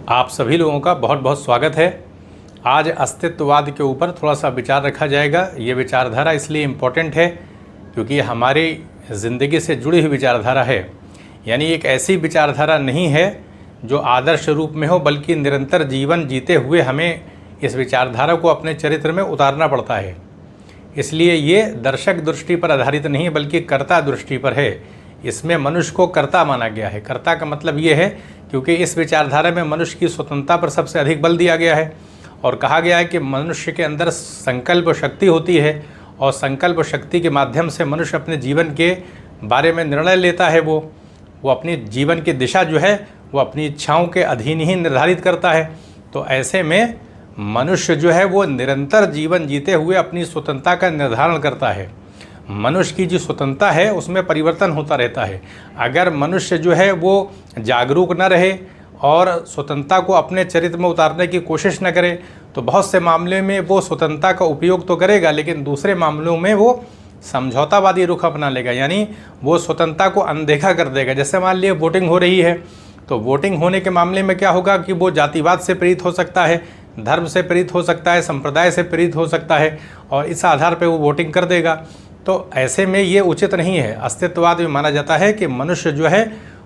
आप सभी लोगों का बहुत बहुत स्वागत है। आज अस्तित्ववाद के ऊपर थोड़ा सा विचार रखा जाएगा। ये विचारधारा इसलिए इम्पोर्टेंट है क्योंकि ये हमारी ज़िंदगी से जुड़ी हुई विचारधारा है। यानी एक ऐसी विचारधारा नहीं है जो आदर्श रूप में हो, बल्कि निरंतर जीवन जीते हुए हमें इस विचारधारा को अपने चरित्र में उतारना पड़ता है। इसलिए ये दर्शक दृष्टि पर आधारित नहीं है, बल्कि कर्ता दृष्टि पर है। इसमें मनुष्य को कर्ता माना गया है। कर्ता का मतलब ये है क्योंकि इस विचारधारा में मनुष्य की स्वतंत्रता पर सबसे अधिक बल दिया गया है और कहा गया है कि मनुष्य के अंदर संकल्प शक्ति होती है और संकल्प शक्ति के माध्यम से मनुष्य अपने जीवन के बारे में निर्णय लेता है। वो अपनी जीवन की दिशा जो है वो अपनी इच्छाओं के अधीन ही निर्धारित करता है। तो ऐसे में मनुष्य जो है वो निरंतर जीवन जीते हुए अपनी स्वतंत्रता का निर्धारण करता है। मनुष्य की जो स्वतंत्रता है उसमें परिवर्तन होता रहता है। अगर मनुष्य जो है वो जागरूक न रहे और स्वतंत्रता को अपने चरित्र में उतारने की कोशिश न करे तो बहुत से मामले में वो स्वतंत्रता का उपयोग तो करेगा, लेकिन दूसरे मामलों में वो समझौतावादी रुख अपना लेगा। यानी वो स्वतंत्रता को अनदेखा कर देगा। जैसे मान लिया वोटिंग हो रही है तो वोटिंग होने के मामले में क्या होगा कि वो जातिवाद से प्रेरित हो सकता है, धर्म से प्रेरित हो सकता है, संप्रदाय से प्रेरित हो सकता है और इस आधार पर वो वोटिंग कर देगा। तो ऐसे में ये उचित नहीं है। अस्तित्ववाद में माना जाता है कि मनुष्य जो है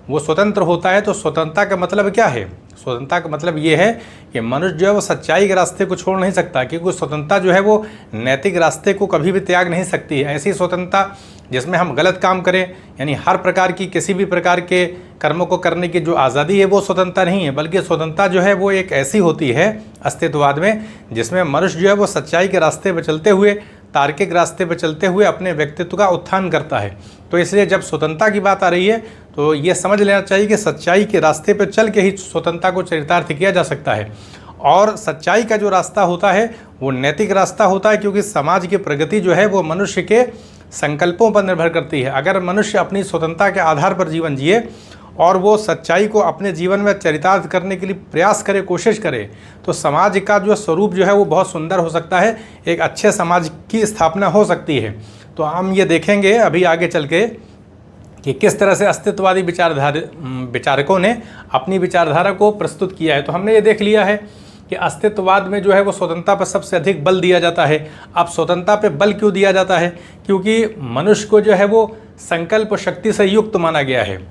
वो स्वतंत्र होता है। तो स्वतंत्रता का मतलब क्या है? स्वतंत्रता का मतलब ये है कि मनुष्य जो है वो सच्चाई के रास्ते को छोड़ नहीं सकता, क्योंकि स्वतंत्रता जो है वो नैतिक रास्ते को कभी भी त्याग नहीं सकती है। ऐसी स्वतंत्रता जिसमें हम गलत काम करें, यानी हर प्रकार की किसी भी प्रकार के कर्मों को करने की जो आज़ादी है वो स्वतंत्रता नहीं है, बल्कि स्वतंत्रता जो है वो एक ऐसी होती है अस्तित्ववाद में जिसमें मनुष्य जो है वो सच्चाई के रास्ते पर चलते हुए, तार्किक रास्ते पर चलते हुए अपने व्यक्तित्व का उत्थान करता है। तो इसलिए जब स्वतंत्रता की बात आ रही है तो ये समझ लेना चाहिए कि सच्चाई के रास्ते पर चल के ही स्वतंत्रता को चरितार्थ किया जा सकता है। और सच्चाई का जो रास्ता होता है वो नैतिक रास्ता होता है, क्योंकि समाज की प्रगति जो है वो मनुष्य के संकल्पों पर निर्भर करती है। अगर मनुष्य अपनी स्वतंत्रता के आधार पर जीवन जिए और वो सच्चाई को अपने जीवन में चरितार्थ करने के लिए प्रयास करे, कोशिश करे, तो समाज का जो स्वरूप जो है वो बहुत सुंदर हो सकता है। एक अच्छे समाज की स्थापना हो सकती है। तो हम ये देखेंगे अभी आगे चल के कि किस तरह से अस्तित्ववादी विचारकों ने अपनी विचारधारा को प्रस्तुत किया है। तो हमने ये देख लिया है कि अस्तित्ववाद में जो है वो स्वतंत्रता पर सबसे अधिक बल दिया जाता है। अब स्वतंत्रता पे बल क्यों दिया जाता है? क्योंकि मनुष्य को जो है वो संकल्प शक्ति से युक्त माना गया है।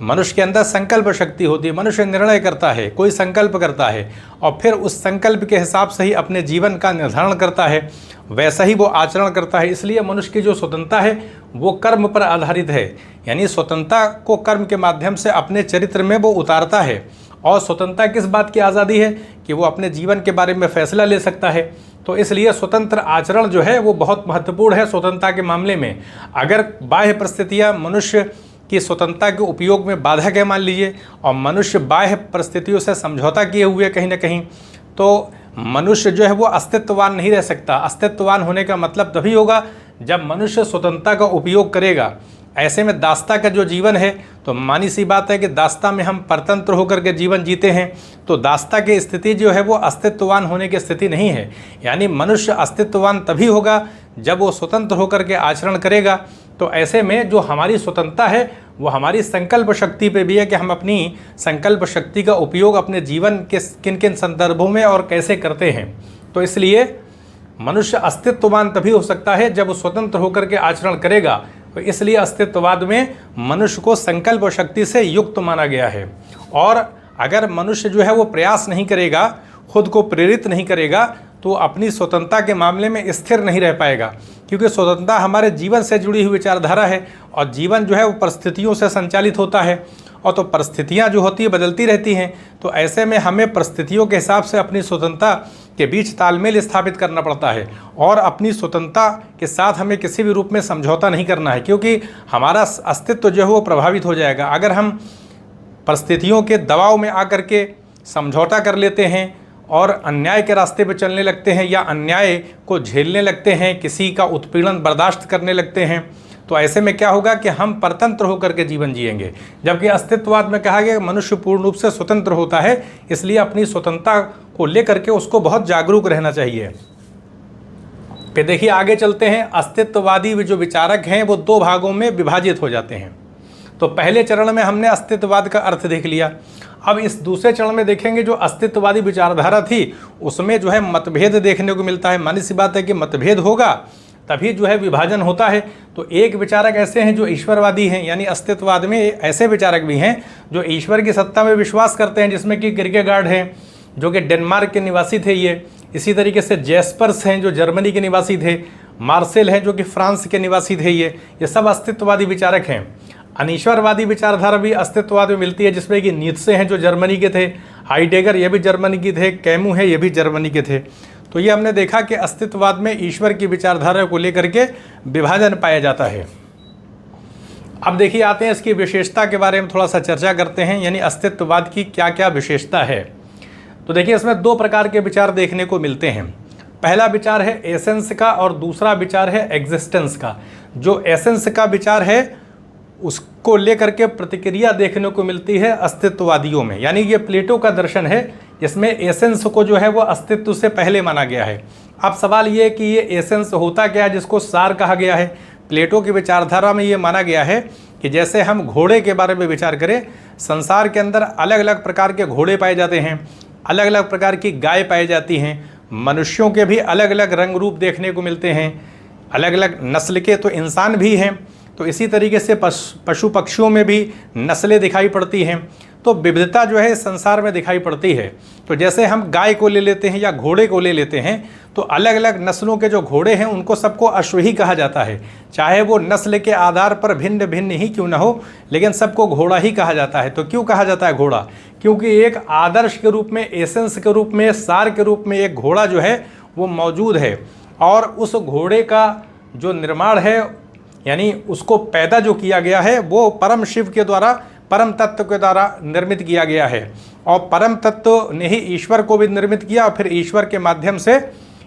मनुष्य के अंदर संकल्प शक्ति होती है। मनुष्य निर्णय करता है, कोई संकल्प करता है और फिर उस संकल्प के हिसाब से ही अपने जीवन का निर्धारण करता है, वैसा ही वो आचरण करता है। इसलिए मनुष्य की जो स्वतंत्रता है वो कर्म पर आधारित है। यानी स्वतंत्रता को कर्म के माध्यम से अपने चरित्र में वो उतारता है। और स्वतंत्रता किस बात की आज़ादी है? कि वो अपने जीवन के बारे में फैसला ले सकता है। तो इसलिए स्वतंत्र आचरण जो है वो बहुत महत्वपूर्ण है स्वतंत्रता के मामले में। अगर बाह्य परिस्थितियाँ मनुष्य कि स्वतंत्रता के उपयोग में बाधक है मान लीजिए, और मनुष्य बाह्य परिस्थितियों से समझौता किए हुए कहीं ना कहीं, तो मनुष्य जो है वो अस्तित्ववान नहीं रह सकता। अस्तित्ववान होने का मतलब तभी होगा जब मनुष्य स्वतंत्रता का उपयोग करेगा। ऐसे में दास्ता का जो जीवन है, तो मानी सी बात है कि दास्ता में हम परतंत्र होकर के जीवन जीते हैं, तो दास्ता की स्थिति जो है वो अस्तित्ववान होने की स्थिति नहीं है। यानी मनुष्य अस्तित्ववान तभी होगा जब वो स्वतंत्र होकर के आचरण करेगा। तो ऐसे में जो हमारी स्वतंत्रता है वो हमारी संकल्प शक्ति पे भी है कि हम अपनी संकल्प शक्ति का उपयोग अपने जीवन के किन किन संदर्भों में और कैसे करते हैं। तो इसलिए मनुष्य अस्तित्ववान तभी हो सकता है जब वो स्वतंत्र होकर के आचरण करेगा। तो इसलिए अस्तित्ववाद में मनुष्य को संकल्प शक्ति से युक्त माना गया है। और अगर मनुष्य जो है वो प्रयास नहीं करेगा, खुद को प्रेरित नहीं करेगा, तो अपनी स्वतंत्रता के मामले में स्थिर नहीं रह पाएगा। क्योंकि स्वतंत्रता हमारे जीवन से जुड़ी हुई विचारधारा है और जीवन जो है वो परिस्थितियों से संचालित होता है। और तो परिस्थितियाँ जो होती है बदलती रहती हैं। तो ऐसे में हमें परिस्थितियों के हिसाब से अपनी स्वतंत्रता के बीच तालमेल स्थापित करना पड़ता है और अपनी स्वतंत्रता के साथ हमें किसी भी रूप में समझौता नहीं करना है, क्योंकि हमारा अस्तित्व जो है वो प्रभावित हो जाएगा। अगर हम परिस्थितियों के दबाव में आकर के समझौता कर लेते हैं और अन्याय के रास्ते पर चलने लगते हैं या अन्याय को झेलने लगते हैं, किसी का उत्पीड़न बर्दाश्त करने लगते हैं, तो ऐसे में क्या होगा कि हम परतंत्र होकर के जीवन जिएंगे। जबकि अस्तित्ववाद में कहा गया मनुष्य पूर्ण रूप से स्वतंत्र होता है, इसलिए अपनी स्वतंत्रता को लेकर के उसको बहुत जागरूक रहना चाहिए। फिर देखिए आगे चलते हैं। अस्तित्ववादी जो विचारक हैं वो दो भागों में विभाजित हो जाते हैं। तो पहले चरण में हमने अस्तित्ववाद का अर्थ देख लिया। अब इस दूसरे चरण में देखेंगे जो अस्तित्ववादी विचारधारा थी उसमें जो है मतभेद देखने को मिलता है। मानी सी बात है कि मतभेद होगा तभी जो है विभाजन होता है। तो एक विचारक ऐसे हैं जो ईश्वरवादी हैं, यानी अस्तित्ववाद में ऐसे विचारक भी हैं जो ईश्वर की सत्ता में विश्वास करते हैं, जिसमें कि किरकेगार्ड हैं जो कि डेनमार्क के निवासी थे ये। इसी तरीके से जैस्पर्स हैं जो जर्मनी के निवासी थे, मार्सेल हैं जो कि फ्रांस के निवासी थे। ये सब अस्तित्ववादी विचारक हैं। अनीश्वरवादी विचारधारा भी अस्तित्ववाद में मिलती है, जिसमें कि नीत्शे हैं जो जर्मनी के थे, हाइडेगर ये भी जर्मनी के थे, कैमू है ये भी जर्मनी के थे। तो ये हमने देखा कि अस्तित्ववाद में ईश्वर की विचारधारा को लेकर के विभाजन पाया जाता है। अब देखिए आते हैं इसकी विशेषता के बारे में थोड़ा सा चर्चा करते हैं, यानी अस्तित्ववाद की क्या क्या विशेषता है। तो देखिए इसमें दो प्रकार के विचार देखने को मिलते हैं। पहला विचार है एसेंस का और दूसरा विचार है एग्जिस्टेंस का। जो एसेंस का विचार है उसको लेकर के प्रतिक्रिया देखने को मिलती है अस्तित्ववादियों में, यानी ये प्लेटो का दर्शन है जिसमें एसेंस को जो है वो अस्तित्व से पहले माना गया है। अब सवाल ये है कि ये एसेंस होता क्या है जिसको सार कहा गया है। प्लेटो की विचारधारा में ये माना गया है कि जैसे हम घोड़े के बारे में विचार करें, संसार के अंदर अलग अलग प्रकार के घोड़े पाए जाते हैं, अलग अलग प्रकार की गाय पाई जाती हैं, मनुष्यों के भी अलग अलग रंग रूप देखने को मिलते हैं, अलग अलग नस्ल के तो इंसान भी हैं। तो इसी तरीके से पशु पक्षियों में भी नस्लें दिखाई पड़ती हैं। तो विविधता जो है संसार में दिखाई पड़ती है। तो जैसे हम गाय को ले लेते हैं या घोड़े को ले लेते हैं, तो अलग अलग नस्लों के जो घोड़े हैं उनको सबको अश्व ही कहा जाता है, चाहे वो नस्ल के आधार पर भिन्न भिन्न ही क्यों ना हो, लेकिन सबको घोड़ा ही कहा जाता है। तो क्यों कहा जाता है घोड़ा? क्योंकि एक आदर्श के रूप में, एसेंस के रूप में, सार के रूप में एक घोड़ा जो है वो मौजूद है। और उस घोड़े का जो निर्माण है, यानी उसको पैदा जो किया गया है, वो परम शिव के द्वारा, परम तत्व के द्वारा निर्मित किया गया है। और परम तत्व ने ही ईश्वर को भी निर्मित किया, और फिर ईश्वर के माध्यम से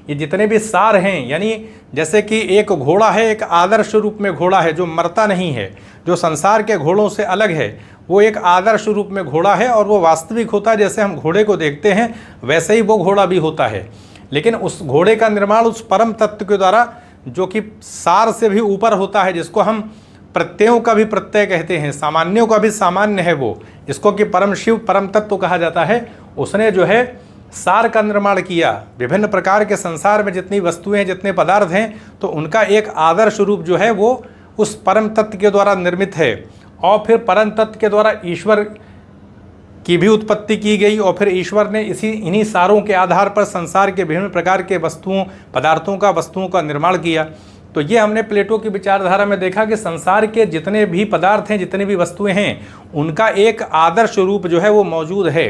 ये जितने भी सार हैं, यानी जैसे कि एक घोड़ा है, एक आदर्श रूप में घोड़ा है जो मरता नहीं है, जो संसार के घोड़ों से अलग है, वो एक आदर्श रूप में घोड़ा है और वो वास्तविक होता है। जैसे हम घोड़े को देखते हैं वैसे ही वो घोड़ा भी होता है, लेकिन उस घोड़े का निर्माण उस परम तत्व के द्वारा जो कि सार से भी ऊपर होता है, जिसको हम प्रत्ययों का भी प्रत्यय कहते हैं, सामान्यों का भी सामान्य है वो, जिसको कि परम शिव परम तत्व कहा जाता है। उसने जो है सार का निर्माण किया। विभिन्न प्रकार के संसार में जितनी वस्तुएं हैं, जितने पदार्थ हैं, तो उनका एक आदर्श रूप जो है वो उस परम तत्व के द्वारा निर्मित है। और फिर परम तत्व के द्वारा ईश्वर की भी उत्पत्ति की गई, और फिर ईश्वर ने इन्हीं सारों के आधार पर संसार के विभिन्न प्रकार के वस्तुओं का निर्माण किया। तो ये हमने प्लेटो की विचारधारा में देखा कि संसार के जितने भी पदार्थ हैं, जितनी भी वस्तुएं हैं, उनका एक आदर्श रूप जो है वो मौजूद है।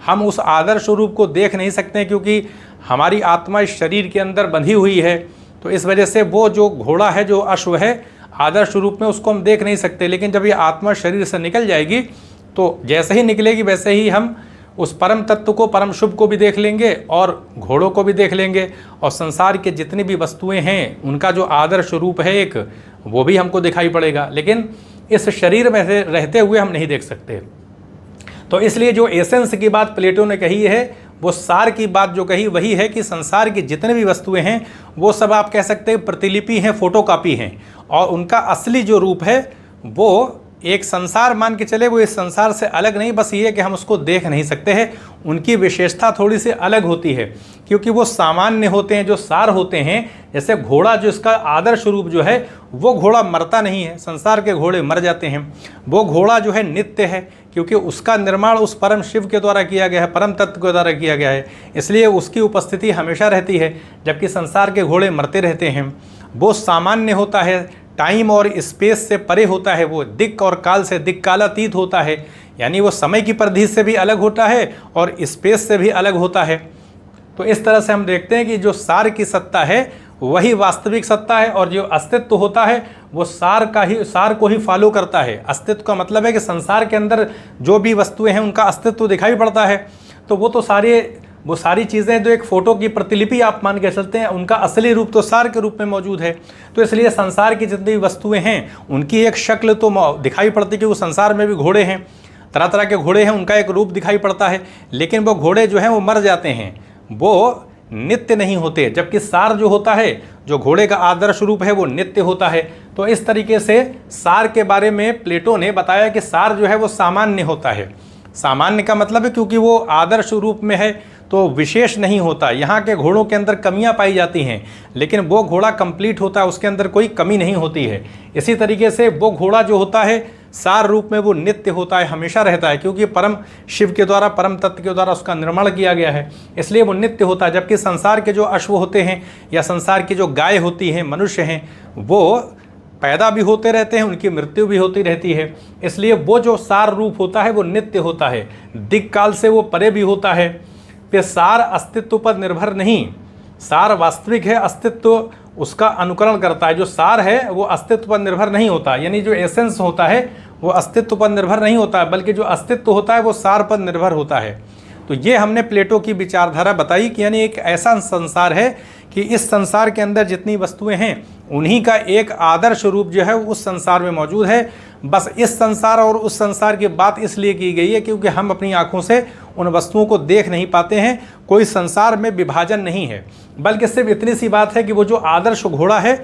हम उस आदर्श रूप को देख नहीं सकते क्योंकि हमारी आत्मा इस शरीर के अंदर बंधी हुई है। तो इस वजह से वो जो घोड़ा है, जो अश्व है, आदर्श रूप में उसको हम देख नहीं सकते। लेकिन जब ये आत्मा शरीर से निकल जाएगी तो जैसे ही निकलेगी वैसे ही हम उस परम तत्व को, परम शुभ को भी देख लेंगे और घोड़ों को भी देख लेंगे, और संसार के जितनी भी वस्तुएं हैं उनका जो आदर्श रूप है एक, वो भी हमको दिखाई पड़ेगा। लेकिन इस शरीर में रहते हुए हम नहीं देख सकते। तो इसलिए जो एसेंस की बात प्लेटो ने कही है, वो सार की बात जो कही वही है कि संसार की जितने भी वस्तुएं हैं वो सब आप कह सकते हैं प्रतिलिपि हैं, फोटोकॉपी हैं, और उनका असली जो रूप है वो एक संसार मान के चले, वो इस संसार से अलग नहीं, बस ये कि हम उसको देख नहीं सकते हैं। उनकी विशेषता थोड़ी सी अलग होती है क्योंकि वो सामान्य होते हैं, जो सार होते हैं। जैसे घोड़ा, जो इसका आदर्श रूप जो है, वो घोड़ा मरता नहीं है, संसार के घोड़े मर जाते हैं। वो घोड़ा जो है नित्य है क्योंकि उसका निर्माण उस परम शिव के द्वारा किया गया है, परम तत्व के द्वारा किया गया है, इसलिए उसकी उपस्थिति हमेशा रहती है। जबकि संसार के घोड़े मरते रहते हैं। वो सामान्य होता है, टाइम और स्पेस से परे होता है, वो दिक् और काल से दिक् कालातीत होता है, यानी वो समय की परिधि से भी अलग होता है और स्पेस से भी अलग होता है। तो इस तरह से हम देखते हैं कि जो सार की सत्ता है वही वास्तविक सत्ता है, और जो अस्तित्व होता है वो सार को ही फॉलो करता है। अस्तित्व का मतलब है कि संसार के अंदर जो भी वस्तुएं हैं उनका अस्तित्व दिखाई पड़ता है। तो वो सारी चीज़ें जो एक फ़ोटो की प्रतिलिपि आप मान के चलते हैं, उनका असली रूप तो सार के रूप में मौजूद है। तो इसलिए संसार की जितनी भी वस्तुएं हैं उनकी एक शक्ल तो दिखाई पड़ती है कि वो संसार में भी घोड़े हैं, तरह तरह के घोड़े हैं, उनका एक रूप दिखाई पड़ता है। लेकिन वो घोड़े जो हैं वो मर जाते हैं, वो नित्य नहीं होते, जबकि सार जो होता है, जो घोड़े का आदर्श रूप है, वो नित्य होता है। तो इस तरीके से सार के बारे में प्लेटो ने बताया कि सार जो है वो सामान्य होता है। सामान्य का मतलब है क्योंकि वो आदर्श रूप में है तो विशेष नहीं होता। यहाँ के घोड़ों के अंदर कमियां पाई जाती हैं, लेकिन वो घोड़ा कंप्लीट होता है, उसके अंदर कोई कमी नहीं होती है। इसी तरीके से वो घोड़ा जो होता है सार रूप में वो नित्य होता है, हमेशा रहता है, क्योंकि परम शिव के द्वारा, परम तत्व के द्वारा उसका निर्माण किया गया है, इसलिए वो नित्य होता है। जबकि संसार के जो अश्व होते हैं या संसार की जो गाय होती हैं, मनुष्य हैं, वो पैदा भी होते रहते हैं, उनकी मृत्यु भी होती रहती है, इसलिए वो जो सार रूप होता है वो नित्य होता है, दिक्काल से वो परे भी होता है। फिर सार अस्तित्व पर निर्भर नहीं, सार वास्तविक है, अस्तित्व उसका अनुकरण करता है। जो सार है वो अस्तित्व पर निर्भर नहीं होता, यानी जो एसेंस होता है वो अस्तित्व पर निर्भर नहीं होता है, बल्कि जो अस्तित्व होता है वो सार पर निर्भर होता है। तो ये हमने प्लेटो की विचारधारा बताई कि यानी एक ऐसा संसार है कि इस संसार के अंदर जितनी वस्तुएं हैं उन्हीं का एक आदर्श रूप जो है उस संसार में मौजूद है। बस इस संसार और उस संसार की बात इसलिए की गई है क्योंकि हम अपनी आंखों से उन वस्तुओं को देख नहीं पाते हैं, कोई संसार में विभाजन नहीं है, बल्कि सिर्फ इतनी सी बात है कि वो जो आदर्श घोड़ा है,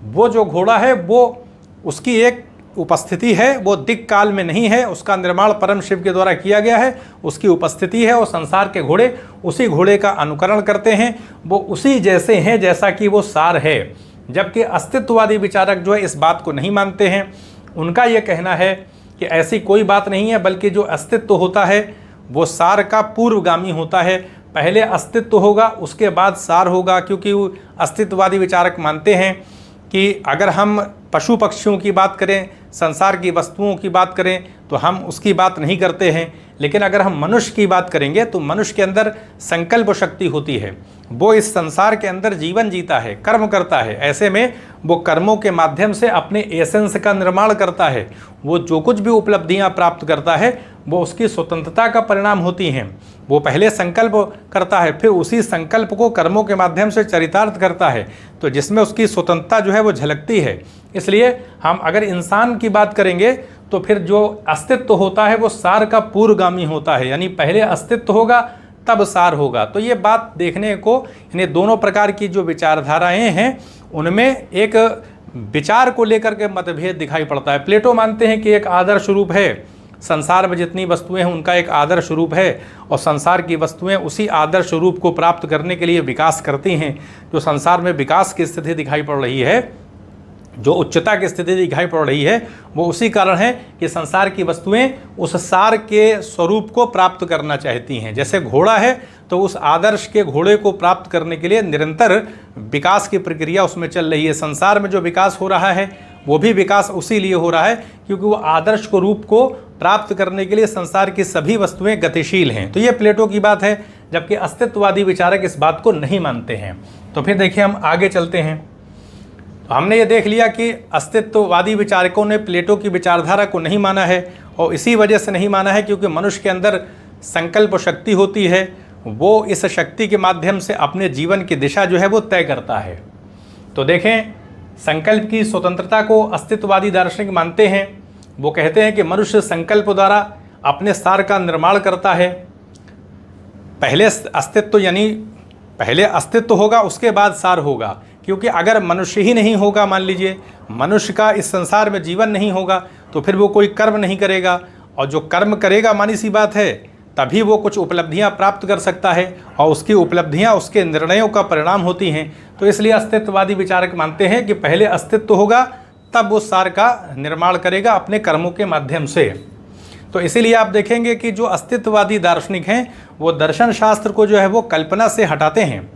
वो जो घोड़ा है वो उसकी एक उपस्थिति है, वो दिक् काल में नहीं है, उसका निर्माण परम शिव के द्वारा किया गया है, उसकी उपस्थिति है और संसार के घोड़े उसी घोड़े का अनुकरण करते हैं, वो उसी जैसे हैं जैसा कि वो सार है। जबकि अस्तित्ववादी विचारक जो है इस बात को नहीं मानते हैं, उनका ये कहना है कि ऐसी कोई बात नहीं है, बल्कि जो अस्तित्व होता है वो सार का पूर्वगामी होता है, पहले अस्तित्व होगा उसके बाद सार होगा। क्योंकि अस्तित्ववादी विचारक मानते हैं कि अगर हम पशु पक्षियों की बात करें, संसार की वस्तुओं की बात करें तो हम उसकी बात नहीं करते हैं, लेकिन अगर हम मनुष्य की बात करेंगे तो मनुष्य के अंदर संकल्प शक्ति होती है, वो इस संसार के अंदर जीवन जीता है, कर्म करता है, ऐसे में वो कर्मों के माध्यम से अपने एसेंस का निर्माण करता है। वो जो कुछ भी उपलब्धियां प्राप्त करता है वो उसकी स्वतंत्रता का परिणाम होती हैं। वो पहले संकल्प करता है, फिर उसी संकल्प को कर्मों के माध्यम से चरितार्थ करता है, तो जिसमें उसकी स्वतंत्रता जो है वो झलकती है। इसलिए हम अगर इंसान की बात करेंगे तो फिर जो अस्तित्व होता है वो सार का पूर्वगामी होता है, यानी पहले अस्तित्व होगा तब सार होगा। तो ये बात देखने को, यानी दोनों प्रकार की जो विचारधाराएं हैं उनमें एक विचार को लेकर के मतभेद दिखाई पड़ता है। प्लेटो मानते हैं कि एक आदर्श रूप है, संसार में जितनी वस्तुएं हैं उनका एक आदर्श रूप है, और संसार की वस्तुएं उसी आदर्श रूप को प्राप्त करने के लिए विकास करती हैं। जो संसार में विकास की स्थिति दिखाई पड़ रही है, जो उच्चता की स्थिति दिखाई पड़ रही है, वो उसी कारण है कि संसार की वस्तुएं उस सार के स्वरूप को प्राप्त करना चाहती हैं। जैसे घोड़ा है तो उस आदर्श के घोड़े को प्राप्त करने के लिए निरंतर विकास की प्रक्रिया उसमें चल रही है। संसार में जो विकास हो रहा है वो भी विकास उसी लिए हो रहा है क्योंकि वो आदर्श को रूप को प्राप्त करने के लिए संसार की सभी वस्तुएं गतिशील हैं। तो ये प्लेटो की बात है, जबकि अस्तित्ववादी विचारक इस बात को नहीं मानते हैं। तो फिर देखिए हम आगे चलते हैं। तो हमने ये देख लिया कि अस्तित्ववादी विचारकों ने प्लेटो की विचारधारा को नहीं माना है, और इसी वजह से नहीं माना है क्योंकि मनुष्य के अंदर संकल्प शक्ति होती है, वो इस शक्ति के माध्यम से अपने जीवन की दिशा जो है वो तय करता है। तो देखें, संकल्प की स्वतंत्रता को अस्तित्ववादी दार्शनिक मानते हैं। वो कहते हैं कि मनुष्य संकल्प द्वारा अपने सार का निर्माण करता है। पहले अस्तित्व, यानी पहले अस्तित्व होगा उसके बाद सार होगा, क्योंकि अगर मनुष्य ही नहीं होगा, मान लीजिए मनुष्य का इस संसार में जीवन नहीं होगा तो फिर वो कोई कर्म नहीं करेगा, और जो कर्म करेगा मानी सी बात है तभी वो कुछ उपलब्धियां प्राप्त कर सकता है, और उसकी उपलब्धियां उसके निर्णयों का परिणाम होती हैं। तो इसलिए अस्तित्ववादी विचारक मानते हैं कि पहले अस्तित्व होगा तब वो सार का निर्माण करेगा अपने कर्मों के माध्यम से। तो इसीलिए आप देखेंगे कि जो अस्तित्ववादी दार्शनिक हैं वो दर्शन शास्त्र को जो है वो कल्पना से हटाते हैं।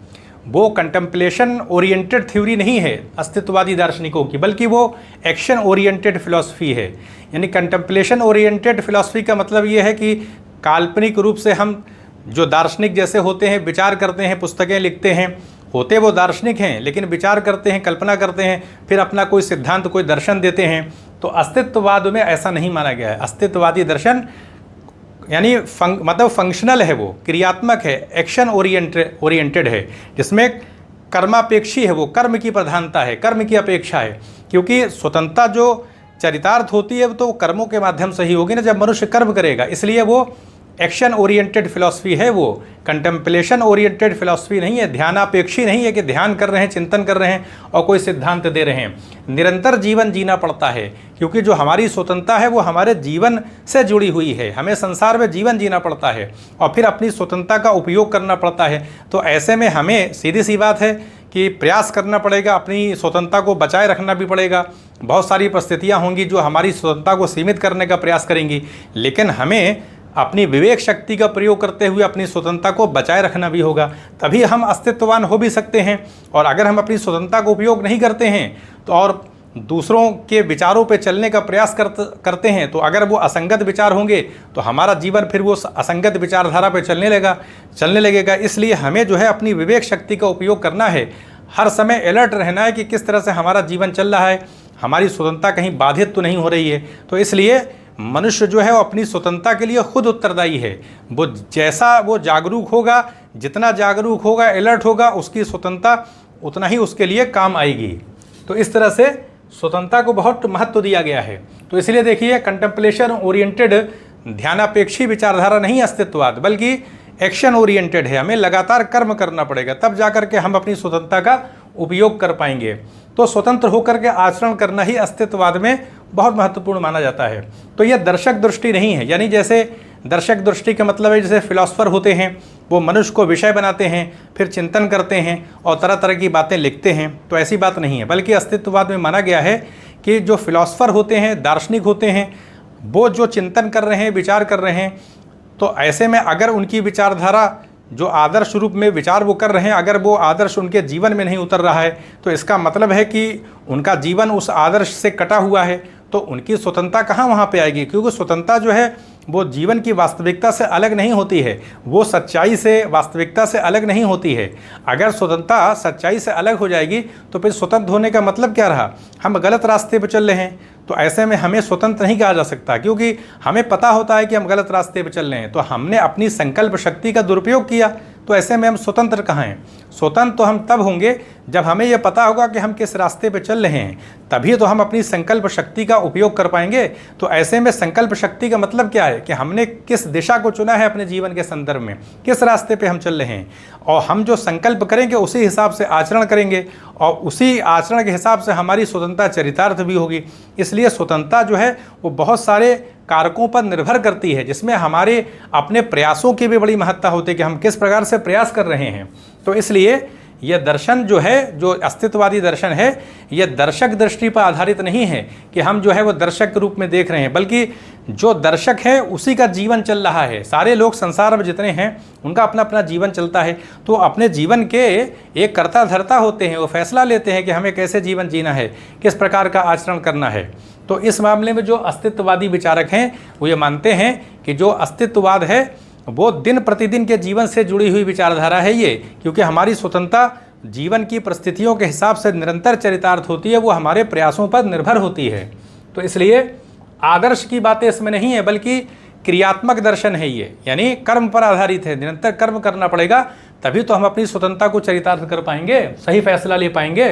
वो कंटेम्पलेशन ओरिएंटेड थ्योरी नहीं है अस्तित्ववादी दार्शनिकों की, बल्कि वो एक्शन ओरिएंटेड फिलॉसफी है। यानी कंटेम्पलेशन ओरिएंटेड फिलॉसफी का मतलब ये है कि काल्पनिक रूप से हम जो दार्शनिक जैसे होते हैं विचार करते हैं, पुस्तकें लिखते हैं, होते वो दार्शनिक हैं लेकिन विचार करते हैं, कल्पना करते हैं, फिर अपना कोई सिद्धांत, कोई दर्शन देते हैं। तो अस्तित्ववाद में ऐसा नहीं माना गया है। अस्तित्ववादी दर्शन यानी मतलब फंक्शनल है, वो क्रियात्मक है, एक्शन ओरिएंटेड है, जिसमें कर्मापेक्षी है, वो कर्म की प्रधानता है, कर्म की अपेक्षा है। क्योंकि स्वतंत्रता जो चरितार्थ होती है तो कर्मों के माध्यम से ही होगी ना, जब मनुष्य कर्म करेगा। इसलिए वो एक्शन ओरिएंटेड फिलॉसफी है, वो कंटेम्पलेशन ओरिएंटेड फिलॉसफी नहीं है, ध्यानापेक्षी नहीं है कि ध्यान कर रहे हैं, चिंतन कर रहे हैं और कोई सिद्धांत दे रहे हैं। निरंतर जीवन जीना पड़ता है, क्योंकि जो हमारी स्वतंत्रता है वो हमारे जीवन से जुड़ी हुई है। हमें संसार में जीवन जीना पड़ता है और फिर अपनी स्वतंत्रता का उपयोग करना पड़ता है। तो ऐसे में हमें सीधी सी बात है कि प्रयास करना पड़ेगा, अपनी स्वतंत्रता को बचाए रखना भी पड़ेगा। बहुत सारी परिस्थितियाँ होंगी जो हमारी स्वतंत्रता को सीमित करने का प्रयास करेंगी, लेकिन हमें अपनी विवेक शक्ति का प्रयोग करते हुए अपनी स्वतंत्रता को बचाए रखना भी होगा, तभी हम अस्तित्ववान हो भी सकते हैं। और अगर हम अपनी स्वतंत्रता को उपयोग नहीं करते हैं तो और दूसरों के विचारों पे चलने का प्रयास करते हैं, तो अगर वो असंगत विचार होंगे तो हमारा जीवन फिर वो असंगत विचारधारा पे चलने लगेगा। इसलिए हमें जो है अपनी विवेक शक्ति का उपयोग करना है, हर समय अलर्ट रहना है कि किस तरह से हमारा जीवन चल रहा है, हमारी स्वतंत्रता कहीं बाधित तो नहीं हो रही है। तो इसलिए मनुष्य जो है वो अपनी स्वतंत्रता के लिए खुद उत्तरदायी है। वो जैसा वो जागरूक होगा, जितना जागरूक होगा, अलर्ट होगा, उसकी स्वतंत्रता उतना ही उसके लिए काम आएगी। तो इस तरह से स्वतंत्रता को बहुत महत्व दिया गया है। तो इसलिए देखिए, कंटेम्पलेशन ओरिएंटेड ध्यानापेक्षी विचारधारा नहीं अस्तित्ववाद, बल्कि एक्शन ओरिएंटेड है। हमें लगातार कर्म करना पड़ेगा, तब जाकर के हम अपनी स्वतंत्रता का उपयोग कर पाएंगे। तो स्वतंत्र होकर के आचरण करना ही अस्तित्ववाद में बहुत महत्वपूर्ण माना जाता है। तो यह दर्शक दृष्टि नहीं है, यानी जैसे दर्शक दृष्टि का मतलब है जैसे फिलोसफर होते हैं, वो मनुष्य को विषय बनाते हैं, फिर चिंतन करते हैं और तरह तरह की बातें लिखते हैं, तो ऐसी बात नहीं है। बल्कि अस्तित्ववाद में माना गया है कि जो फिलोसफर होते हैं, दार्शनिक होते हैं, वो जो चिंतन कर रहे हैं, विचार कर रहे हैं, तो ऐसे में अगर उनकी विचारधारा जो आदर्श रूप में विचार वो कर रहे हैं, अगर वो आदर्श उनके जीवन में नहीं उतर रहा है, तो इसका मतलब है कि उनका जीवन उस आदर्श से कटा हुआ है। तो उनकी स्वतंत्रता कहाँ वहाँ पे आएगी, क्योंकि स्वतंत्रता जो है वो जीवन की वास्तविकता से अलग नहीं होती है, वो सच्चाई से, वास्तविकता से अलग नहीं होती है। अगर स्वतंत्रता सच्चाई से अलग हो जाएगी तो फिर स्वतंत्र होने का मतलब क्या रहा, हम गलत रास्ते पर चल रहे हैं। तो ऐसे में हमें स्वतंत्र नहीं कहा जा सकता, क्योंकि हमें पता होता है कि हम गलत रास्ते पर चल रहे हैं, तो हमने अपनी संकल्प शक्ति का दुरुपयोग किया, तो ऐसे में हम स्वतंत्र कहाँ हैं। स्वतंत्र तो हम तब होंगे जब हमें यह पता होगा कि हम किस रास्ते पे चल रहे हैं, तभी तो हम अपनी संकल्प शक्ति का उपयोग कर पाएंगे। तो ऐसे में संकल्प शक्ति का मतलब क्या है कि हमने किस दिशा को चुना है अपने जीवन के संदर्भ में, किस रास्ते पे हम चल रहे हैं, और हम जो संकल्प करेंगे उसी हिसाब से आचरण करेंगे, और उसी आचरण के हिसाब से हमारी स्वतंत्रता चरितार्थ भी होगी। इसलिए स्वतंत्रता जो है वो बहुत सारे कारकों पर निर्भर करती है, जिसमें हमारे अपने प्रयासों की भी बड़ी महत्ता होती है कि हम किस प्रकार से प्रयास कर रहे हैं। तो इसलिए यह दर्शन जो है, जो अस्तित्ववादी दर्शन है, यह दर्शक दृष्टि पर आधारित नहीं है कि हम जो है वो दर्शक के रूप में देख रहे हैं, बल्कि जो दर्शक है उसी का जीवन चल रहा है। सारे लोग संसार में जितने हैं उनका अपना अपना जीवन चलता है, तो अपने जीवन के एक कर्ता धर्ता होते हैं, वो फैसला लेते हैं कि हमें कैसे जीवन जीना है, किस प्रकार का आचरण करना है। तो इस मामले में जो अस्तित्ववादी विचारक हैं वो ये मानते हैं कि जो अस्तित्ववाद है वो दिन प्रतिदिन के जीवन से जुड़ी हुई विचारधारा है ये, क्योंकि हमारी स्वतंत्रता जीवन की परिस्थितियों के हिसाब से निरंतर चरितार्थ होती है, वो हमारे प्रयासों पर निर्भर होती है। तो इसलिए आदर्श की बातें इसमें नहीं है, बल्कि क्रियात्मक दर्शन है ये, यानी कर्म पर आधारित है। निरंतर कर्म करना पड़ेगा, तभी तो हम अपनी स्वतंत्रता को चरितार्थ कर पाएंगे, सही फैसला ले पाएंगे।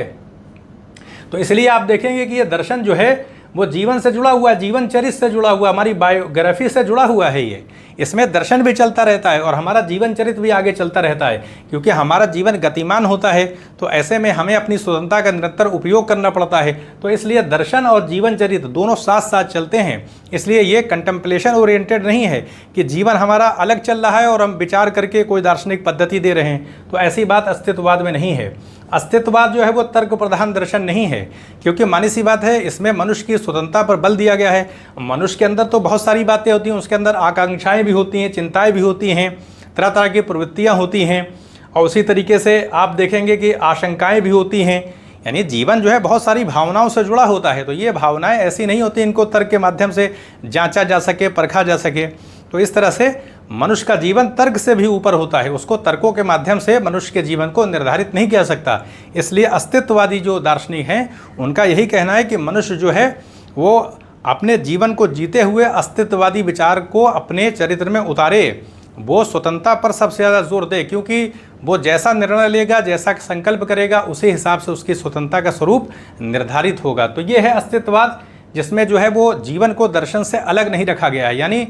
तो इसलिए आप देखेंगे कि ये दर्शन जो है वो जीवन से जुड़ा हुआ है, जीवन चरित्र से जुड़ा हुआ, हमारी बायोग्राफी से जुड़ा हुआ है ये। इसमें दर्शन भी चलता रहता है और हमारा जीवन चरित्र भी आगे चलता रहता है, क्योंकि हमारा जीवन गतिमान होता है। तो ऐसे में हमें अपनी स्वतंत्रता का निरंतर उपयोग करना पड़ता है। तो इसलिए दर्शन और जीवन चरित्र दोनों साथ साथ चलते हैं। इसलिए ये कंटेम्पलेशन ओरिएंटेड नहीं है कि जीवन हमारा अलग चल रहा है और हम विचार करके कोई दार्शनिक पद्धति दे रहे हैं। तो ऐसी बात अस्तित्ववाद में नहीं है। अस्तित्ववाद जो है वो तर्क प्रधान दर्शन नहीं है, क्योंकि मानी सी बात है, इसमें मनुष्य की स्वतंत्रता पर बल दिया गया है। मनुष्य के अंदर तो बहुत सारी बातें होती हैं, उसके अंदर आकांक्षाएं भी होती हैं, चिंताएं भी होती हैं, तरह तरह की प्रवृत्तियां होती हैं, और उसी तरीके से आप देखेंगे कि आशंकाएं भी होती हैं। यानी जीवन जो है बहुत सारी भावनाओं से जुड़ा होता है। तो ये भावनाएं ऐसी नहीं होती इनको तर्क के माध्यम से जांचा जा सके, परखा जा सके। तो इस तरह से मनुष्य का जीवन तर्क से भी ऊपर होता है, उसको तर्कों के माध्यम से मनुष्य के जीवन को निर्धारित नहीं किया सकता। इसलिए अस्तित्ववादी जो दार्शनिक हैं उनका यही कहना है कि मनुष्य जो है वो अपने जीवन को जीते हुए अस्तित्ववादी विचार को अपने चरित्र में उतारे, वो स्वतंत्रता पर सबसे ज़्यादा जोर दे, क्योंकि वो जैसा निर्णय लेगा, जैसा संकल्प करेगा, उसी हिसाब से उसकी स्वतंत्रता का स्वरूप निर्धारित होगा। तो ये है अस्तित्ववाद, जिसमें जो है वो जीवन को दर्शन से अलग नहीं रखा गया है। यानी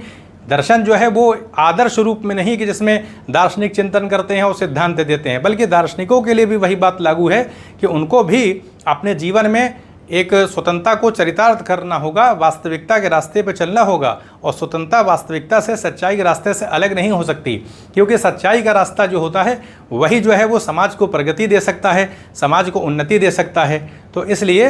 दर्शन जो है वो आदर्श रूप में नहीं कि जिसमें दार्शनिक चिंतन करते हैं और सिद्धांत देते हैं, बल्कि दार्शनिकों के लिए भी वही बात लागू है कि उनको भी अपने जीवन में एक स्वतंत्रता को चरितार्थ करना होगा, वास्तविकता के रास्ते पर चलना होगा। और स्वतंत्रता वास्तविकता से, सच्चाई के रास्ते से अलग नहीं हो सकती, क्योंकि सच्चाई का रास्ता जो होता है वही जो है वो समाज को प्रगति दे सकता है, समाज को उन्नति दे सकता है। तो इसलिए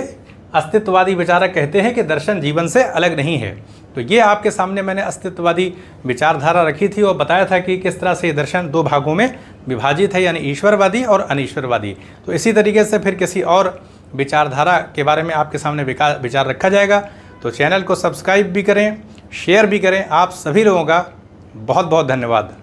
अस्तित्ववादी विचारक कहते हैं कि दर्शन जीवन से अलग नहीं है। तो ये आपके सामने मैंने अस्तित्ववादी विचारधारा रखी थी और बताया था कि किस तरह से ये दर्शन दो भागों में विभाजित है, यानी ईश्वरवादी और अनीश्वरवादी। तो इसी तरीके से फिर किसी और विचारधारा के बारे में आपके सामने विचार रखा जाएगा। तो चैनल को सब्सक्राइब भी करें, शेयर भी करें। आप सभी लोगों का बहुत बहुत धन्यवाद।